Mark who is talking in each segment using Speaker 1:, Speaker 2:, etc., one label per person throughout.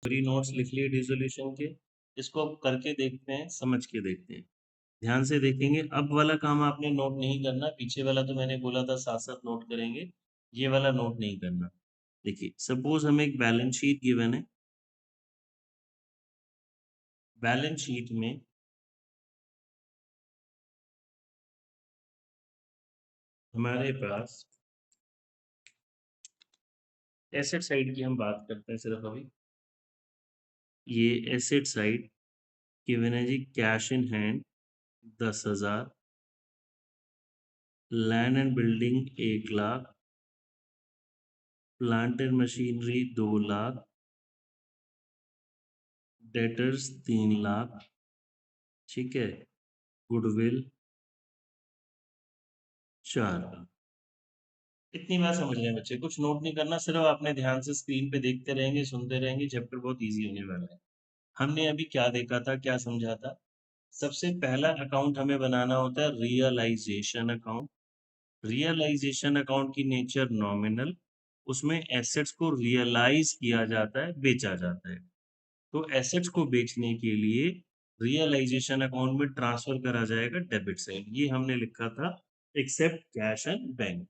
Speaker 1: Free notes लिख लिए dissolution के, इसको अब करके देखते हैं, समझ के देखते हैं। ध्यान से देखेंगे, अब वाला काम आपने नोट नहीं करना, पीछे वाला तो मैंने बोला था साथ साथ नोट करेंगे, ये वाला नोट नहीं करना। देखिए सपोज हमें एक बैलेंस शीट गिवन है, बैलेंस शीट में हमारे पास एसेट साइड की हम बात करते हैं सिर्फ अभी। ये एसेट साइड गिवन है जी, cash in hand 10,000, land and building 1,00,000, plant and machinery 2,00,000, debtors 3,00,000, ठीक है, गुडविल 4,00,000। इतनी बात समझ रहे हैं बच्चे, कुछ नोट नहीं करना, सिर्फ आपने ध्यान से स्क्रीन पे देखते रहेंगे, सुनते रहेंगे, चैप्टर बहुत इजी होने वाला है। हमने अभी क्या देखा था, क्या समझा था? सबसे पहला अकाउंट हमें बनाना होता है रियलाइजेशन अकाउंट। रियलाइजेशन अकाउंट की नेचर नॉमिनल, उसमें एसेट्स को रियलाइज किया जाता है, बेचा जाता है। तो एसेट्स को बेचने के लिए रियलाइजेशन अकाउंट में ट्रांसफर करा जाएगा डेबिट साइड, ये हमने लिखा था एक्सेप्ट कैश एंड बैंक।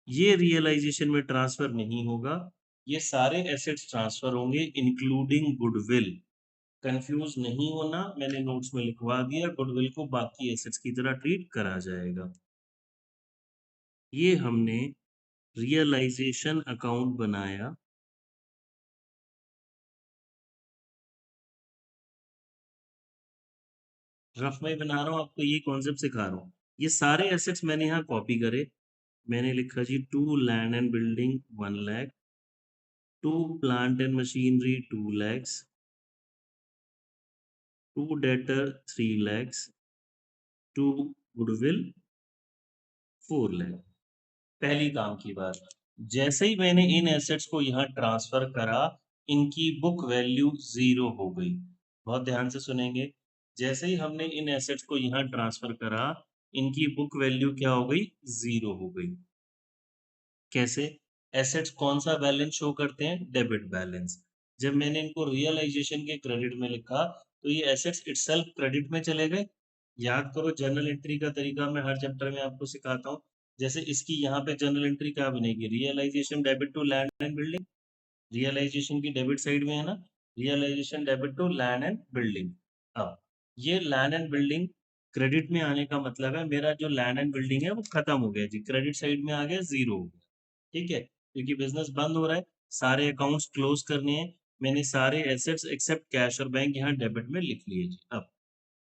Speaker 1: ये रियलाइजेशन में ट्रांसफर नहीं होगा, ये सारे एसेट्स ट्रांसफर होंगे इंक्लूडिंग गुडविल। कंफ्यूज नहीं होना, मैंने नोट्स में लिखवा दिया, गुडविल को बाकी एसेट्स की तरह ट्रीट करा जाएगा। ये हमने रियलाइजेशन अकाउंट बनाया, रफ में बना रहा हूँ, आपको ये कॉन्सेप्ट सिखा रहा हूँ। ये सारे एसेट्स मैंने यहाँ कॉपी करे, मैंने लिखा जी 2 land and building 1,00,000, 2 plant and machinery 2 lakhs, 2 debtor 3 lakhs, 2 goodwill 4 lakh। पहली काम की बात, जैसे ही मैंने इन एसेट्स को यहाँ ट्रांसफर करा, इनकी बुक वैल्यू 0 हो गई। बहुत ध्यान से सुनेंगे, जैसे ही हमने इन एसेट्स को यहाँ ट्रांसफर करा, इनकी बुक वैल्यू क्या हो गई? 0 हो गई। कैसे? एसेट्स कौन सा बैलेंस शो करते हैं? Debit balance. जब मैंने इनको रियलाइजेशन के क्रेडिट में लिखा, तो ये एसेट्स इटसेल्फ क्रेडिट में चले गए। याद करो, जर्नल एंट्री का तरीका मैं हर चैप्टर में आपको सिखाता हूँ। जैसे इसकी यहाँ पे जर्नल एंट्री क्या बनेगी? Realisation debit to land and building. Realisation की डेबिट साइड में है ना, realisation debit to land and building. अब ये लैंड एंड बिल्डिंग क्रेडिट में आने का मतलब है मेरा जो लैंड एंड बिल्डिंग है वो खत्म हो गया जी, क्रेडिट साइड में आ गया, 0 हो गया। ठीक है, क्योंकि बिजनेस बंद हो रहा है, सारे अकाउंट्स क्लोज करने हैं, मैंने सारे एसेट्स एक्सेप्ट कैश और बैंक यहाँ डेबिट में लिख लिए जी। अब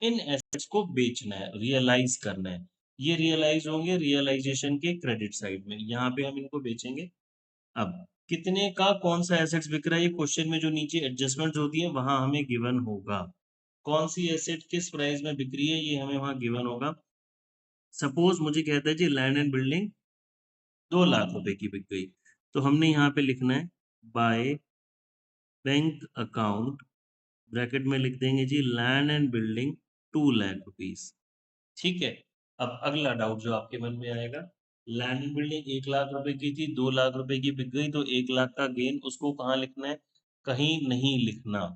Speaker 1: इन एसेट्स को बेचना है, रियलाइज करना है, ये रियलाइज होंगे रियलाइजेशन के क्रेडिट साइड में, यहाँ पे हम इनको बेचेंगे। अब कितने का कौन सा एसेट्स बिक रहा है, ये क्वेश्चन में जो नीचे एडजस्टमेंट होती है वहां हमें गिवन होगा। कौन सी एसेट किस प्राइस में बिक रही है ये हमें वहां गिवन होगा। सपोज मुझे कहता है जी लैंड एंड बिल्डिंग 2,00,000 रुपए की बिक गई, तो हमने यहाँ पे लिखना है बाय बैंक अकाउंट, ब्रैकेट में लिख देंगे जी लैंड एंड बिल्डिंग 2,00,000 रुपीज। ठीक है, अब अगला डाउट जो आपके मन में आएगा, लैंड एंड बिल्डिंग 1,00,000 रुपए की थी, 2,00,000 रुपए की बिक गई, तो 1,00,000 का गेन उसको कहाँ लिखना है? कहीं नहीं लिखना।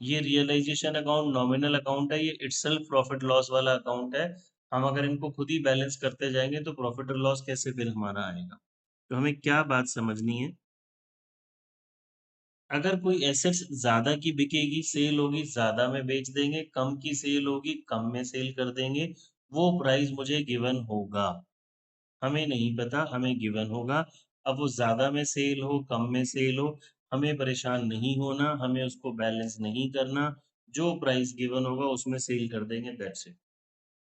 Speaker 1: ये रियलाइजेशन अकाउंट नॉमिनल अकाउंट है, ये इटसेल्फ प्रॉफिट लॉस वाला अकाउंट है। हम अगर इनको खुद ही बैलेंस करते जाएंगे तो प्रॉफिट और लॉस कैसे फिर हमारा आएगा? तो हमें क्या बात समझनी है, अगर कोई एसेट्स ज्यादा की बिकेगी, सेल होगी, ज्यादा में बेच देंगे, कम की सेल होगी, कम में सेल कर देंगे, वो प्राइस मुझे गिवन होगा। हमें नहीं पता, हमें गिवन होगा। अब वो ज्यादा में सेल हो, कम में सेल हो, हमें परेशान नहीं होना, हमें उसको बैलेंस नहीं करना, जो प्राइस गिवन होगा उसमें सेल कर देंगे, दैट्स इट।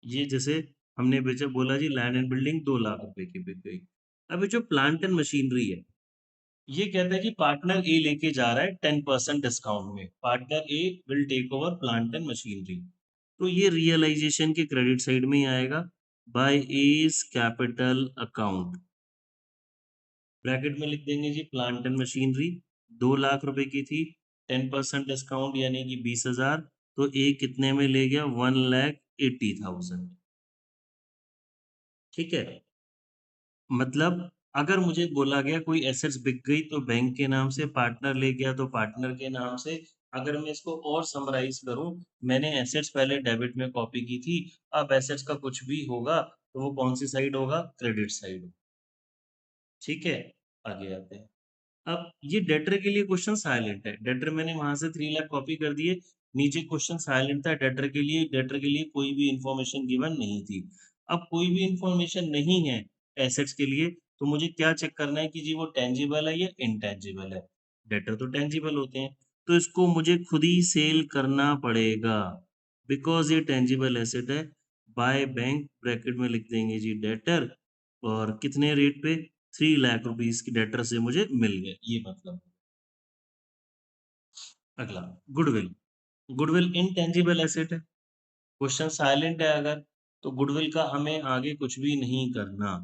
Speaker 1: ये जैसे हमने बेचा, बोला जी लैंड एंड बिल्डिंग 2,00,000 रुपए की बिक गई। अब ये जो प्लांट एंड मशीनरी है, ये कहता है कि पार्टनर ए लेके जा रहा है 10% डिस्काउंट में, partner A will take over plant and machinery, तो ये रियलाइजेशन के क्रेडिट साइड में ही आएगा, by as capital account, bracket में लिख देंगे जी प्लांट एंड मशीनरी 2,00,000 रुपए की थी, 10% डिस्काउंट यानी कि 20,000, तो ए कितने में ले गया? 1,80,000। ठीक है, मतलब अगर मुझे बोला गया कोई एसेट्स बिक गई तो बैंक के नाम से, पार्टनर ले गया तो पार्टनर के नाम से। अगर मैं इसको और समराइज करूं, मैंने एसेट्स पहले डेबिट में कॉपी की थी, अब एसेट्स का कुछ भी होगा तो वो कौन सी साइड होगा? Credit side. ठीक है, आगे आते हैं। अब ये डेटर के लिए क्वेश्चन साइलेंट है, डेटर मैंने वहां से 3 लाख कॉपी कर दिए, नीचे क्वेश्चन साइलेंट था डेटर के लिए, डेटर के लिए कोई भी इंफॉर्मेशन गिवन नहीं थी। अब कोई भी इंफॉर्मेशन नहीं है एसेट्स के लिए, तो मुझे क्या चेक करना है कि जी वो टेंजिबल है या इनटेंजिबल है। डेटर तो टेंजिबल होते हैं, तो इसको मुझे खुद ही सेल करना पड़ेगा, बिकॉज ये टेंजिबल एसेट है। बाय बैंक ब्रैकेट में लिख देंगे जी डेटर, और कितने रेट पे? 3 लाख रुपीस की डेटर से मुझे मिल गए, ये मतलब। अगला, गुडविल। गुडविल इनटेंजिबल एसेट है, क्वेश्चन साइलेंट है अगर, तो गुडविल का हमें आगे कुछ भी नहीं करना।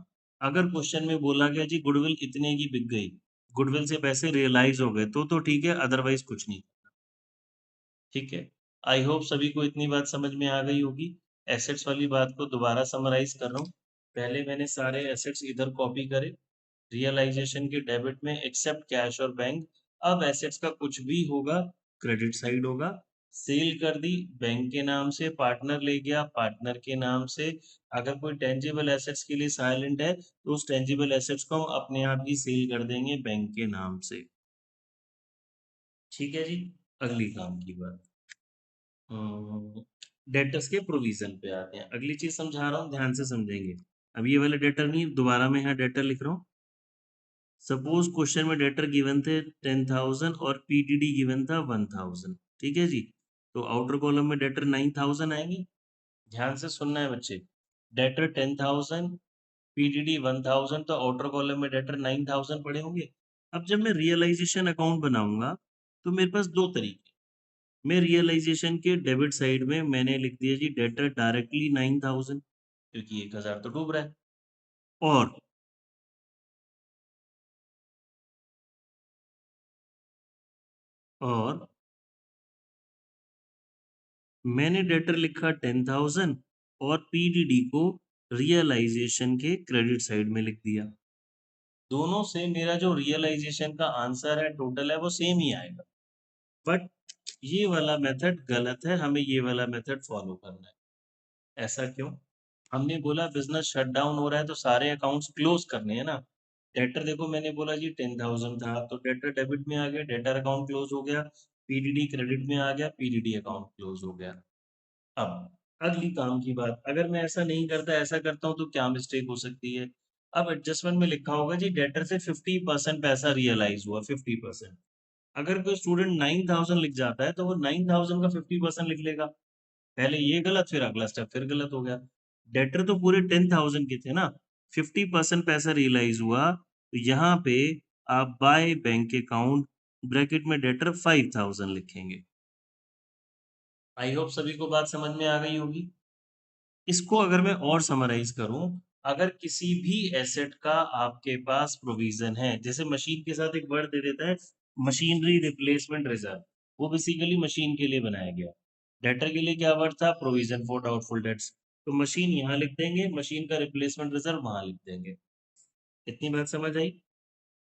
Speaker 1: अगर क्वेश्चन में बोला गया जी गुडविल इतने की बिक गई, गुडविल से पैसे रियलाइज हो गए, तो ठीक है, अदरवाइज कुछ नहीं। ठीक है, आई होप सभी को इतनी बात समझ में आ गई होगी। एसेट्स वाली बात को दोबारा समराइज कर रहा हूँ। पहले मैंने सारे एसेट्स इधर कॉपी करे, रियलाइजेशन के डेबिट में एक्सेप्ट कैश और बैंक। अब एसेट्स का कुछ भी होगा क्रेडिट साइड होगा। सेल कर दी बैंक के नाम से, पार्टनर ले गया पार्टनर के नाम से। अगर कोई टेंजिबल एसेट्स के लिए साइलेंट है तो उस टेंजिबल एसेट्स को हम अपने आप ही सेल कर देंगे बैंक के नाम से। ठीक है जी, अगली काम की बात, डेटर्स के प्रोविजन पे आते हैं। अगली चीज समझा रहा हूँ, ध्यान से समझेंगे। अब ये वाले डेटर नहीं, दोबारा मैं यहाँ डेटर लिख रहा हूँ। सपोज क्वेश्चन में डेटर गिवन थे 10,000 और पीडीडी गिवन था 1,000। ठीक है जी, तो आउटर कॉलम में डेटर 9,000 आएंगे। ध्यान से सुनना है बच्चे, डेटर 10,000, पीडीडी 1,000, तो आउटर कॉलम में डेटर 9,000 पड़े होंगे। अब जब मैं रियलाइजेशन अकाउंट बनाऊंगा तो मेरे पास दो तरीके। मैं रियलाइजेशन के डेबिट साइड में मैंने लिख दिया जी डेटर डायरेक्टली 9,000, क्योंकि 1,000 तो डूब रहा है। और और मैंने डेटर लिखा 10,000 और पीडीडी को रियलाइजेशन के क्रेडिट साइड में लिख दिया। दोनों से मेरा जो रियलाइजेशन का आंसर है टोटल है वो सेम ही आएगा। बट ये वाला मेथड गलत है, हमें ये वाला मेथड फॉलो करना है। ऐसा क्यों? हमने बोला बिजनेस शट डाउन हो रहा है तो सारे अकाउंट्स क्लोज करने हैं ना। डेटर देखो मैंने बोला जी 10,000 था, तो डेटर डेबिट में आ गया, डेटर अकाउंट क्लोज हो गया। पीडीडी क्रेडिट में आ गया, पीडीडी अकाउंट क्लोज हो गया। अब अगली काम की बात, अगर मैं ऐसा नहीं करता ऐसा करता हूँ तो क्या मिस्टेक हो सकती है? अब एडजस्टमेंट में लिखा होगा जी डेटर से 50% पैसा रियलाइज हुआ, 50%। अगर कोई स्टूडेंट 9,000 लिख जाता है तो वो 9,000 का 50% लिख लेगा। पहले ये गलत, फिर अगला स्टेप फिर गलत हो गया। डेटर तो पूरे 10,000 के थे ना, 50% पैसा रियलाइज हुआ, तो यहाँ पे आप बाय बैंक अकाउंट ब्रैकेट में डेटर 5,000 लिखेंगे। आई होप सभी को बात समझ में आ गई होगी। इसको अगर मैं और समराइज करूं, अगर किसी भी एसेट का आपके पास प्रोविजन है, जैसे मशीन के साथ एक वर्ड दे देता है मशीनरी रिप्लेसमेंट रिजर्व, वो बेसिकली मशीन के लिए बनाया गया। डेटर के लिए क्या वर्ड था? Provision for doubtful debts. तो मशीन यहाँ लिख देंगे, मशीन का रिप्लेसमेंट रिजर्व वहां लिख देंगे। इतनी बात समझ आई?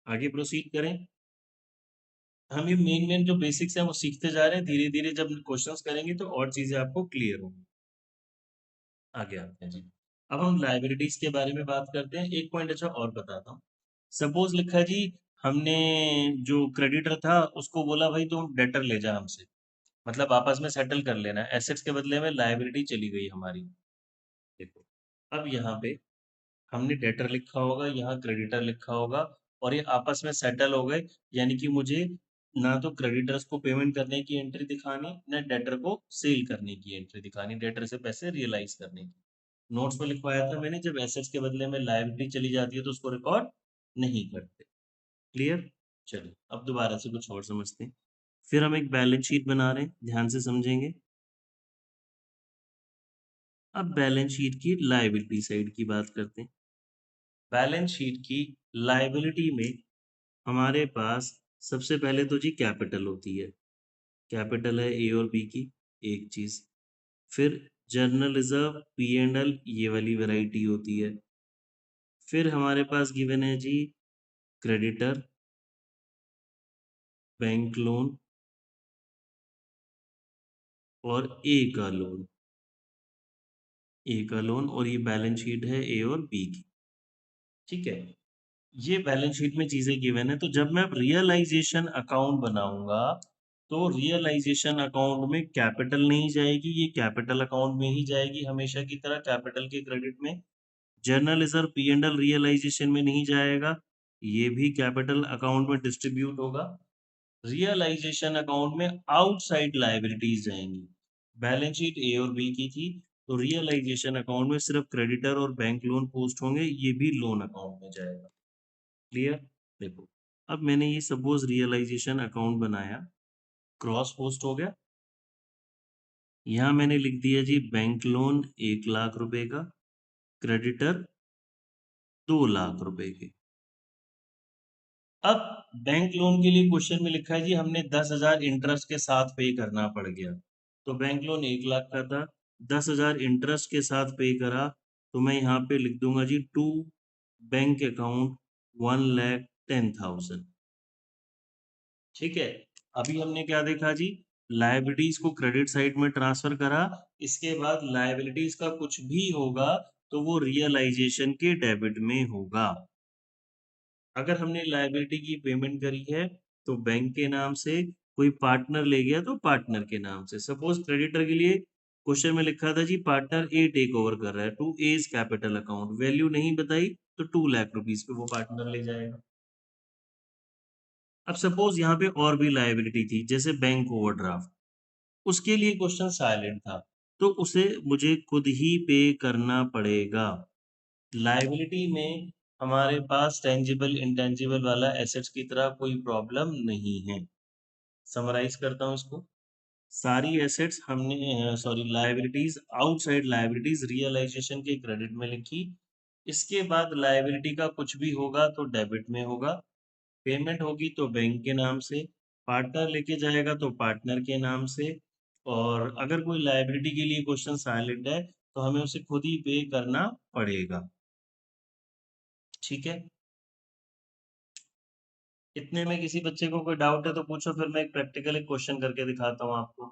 Speaker 1: आगे प्रोसीड करें। हम ये मेन मेन जो बेसिक्स हैं वो सीखते जा रहे हैं, धीरे धीरे जब क्वेश्चंस करेंगे तो और चीजें आपको क्लियर होंगी। आगे आते हैं जी। अब हम लाइबिलिटीज के बारे में बात करते हैं। एक पॉइंट अच्छा और बताता हूँ। सपोज लिखा जी, हमने जो क्रेडिटर था उसको बोला भाई तुम डेटर ले जा हमसे, मतलब आपस में सेटल कर लेना, एसेट्स के बदले में लाइबिलिटी चली गई हमारी। देखो, अब यहाँ पे हमने डेटर लिखा होगा, यहाँ क्रेडिटर लिखा होगा, और ये आपस में सेटल हो गए। यानी कि मुझे ना तो क्रेडिटर्स को पेमेंट करने की एंट्री दिखानी, ना डेटर को सेल करने की एंट्री दिखानी, डेटर से पैसे रियलाइज करने की। नोट्स में लिखवाया था मैंने, जब एसेट्स के बदले में लायबिलिटी चली जाती है तो उसको रिकॉर्ड नहीं करते। क्लियर? चलिए अब दोबारा से कुछ और समझते हैं। फिर हम एक बैलेंस शीट बना रहे हैं, ध्यान से समझेंगे। अब बैलेंस शीट की लायबिलिटी साइड की बात करते हैं। बैलेंस शीट की लायबिलिटी में हमारे पास सबसे पहले तो जी कैपिटल होती है, कैपिटल है ए और बी की, एक चीज। फिर journal reserve, P and L, ये वाली वैरायटी होती है। फिर हमारे पास गिवन है जी क्रेडिटर, बैंक लोन और ए का लोन। ए का लोन और ये बैलेंस शीट है ए और बी की। ठीक है, ये बैलेंस शीट में चीजें गिवन है। तो जब मैं अब रियलाइजेशन अकाउंट बनाऊंगा तो रियलाइजेशन अकाउंट में कैपिटल नहीं जाएगी, ये कैपिटल अकाउंट में ही जाएगी हमेशा की तरह कैपिटल के क्रेडिट में। Journal reserve P and L realisation में नहीं जाएगा, ये भी कैपिटल अकाउंट में डिस्ट्रीब्यूट होगा। रियलाइजेशन अकाउंट में आउटसाइड लायबिलिटीज जाएंगी। बैलेंस शीट ए और बी की थी, तो रियलाइजेशन अकाउंट में सिर्फ क्रेडिटर और बैंक लोन पोस्ट होंगे, ये भी लोन अकाउंट में जाएगा। क्लियर? देखो, अब मैंने ये सपोज रियलाइजेशन अकाउंट बनाया, क्रॉस पोस्ट हो गया। यहां मैंने लिख दिया जी बैंक लोन 1 लाख रुपए का, क्रेडिटर 2 लाख रुपए के। अब बैंक लोन के लिए क्वेश्चन में लिखा है जी हमने 10,000 इंटरेस्ट के साथ पे करना पड़ गया। तो बैंक लोन 1 लाख का था, 10,000 इंटरेस्ट के साथ पे करा, तो मैं यहाँ पे लिख दूंगा जी टू बैंक अकाउंट 1,10,000। ठीक है, अभी हमने क्या देखा जी, लायबिलिटीज को क्रेडिट साइड में ट्रांसफर करा, इसके बाद लायबिलिटीज का कुछ भी होगा तो वो रियलाइजेशन के डेबिट में होगा। अगर हमने लायबिलिटी की पेमेंट करी है तो बैंक के नाम से, कोई पार्टनर ले गया तो पार्टनर के नाम से। सपोज क्रेडिटर के लिए क्वेश्चन में लिखा था जी पार्टनर ए टेक ओवर कर रहा है to as capital account, value नहीं बताई तो 2 लाख रुपीज पे वो पार्टनर ले जाएगा। अब सपोज यहाँ पे और भी लायबिलिटी थी जैसे बैंक ओवरड्राफ्ट, उसके लिए क्वेश्चन साइलेंट था, तो उसे मुझे खुद ही पे करना पड़ेगा। लायबिलिटी में हमारे पास टेंजिबल इंटेंजिबल वाला एसेट्स की तरह कोई प्रॉब्लम नहीं है। समराइज करता हूं इसको, सारी एसेट्स हमने sorry liabilities outside liabilities realisation के क्रेडिट में लिखी। इसके बाद लायबिलिटी का कुछ भी होगा तो डेबिट में होगा, पेमेंट होगी तो बैंक के नाम से, पार्टनर लेके जाएगा तो पार्टनर के नाम से। और अगर कोई लायबिलिटी के लिए क्वेश्चन साइलेंट है तो हमें उसे खुद ही पे करना पड़ेगा। ठीक है, इतने में किसी बच्चे को कोई डाउट है तो पूछो, फिर मैं एक प्रैक्टिकल क्वेश्चन करके दिखाता हूँ आपको।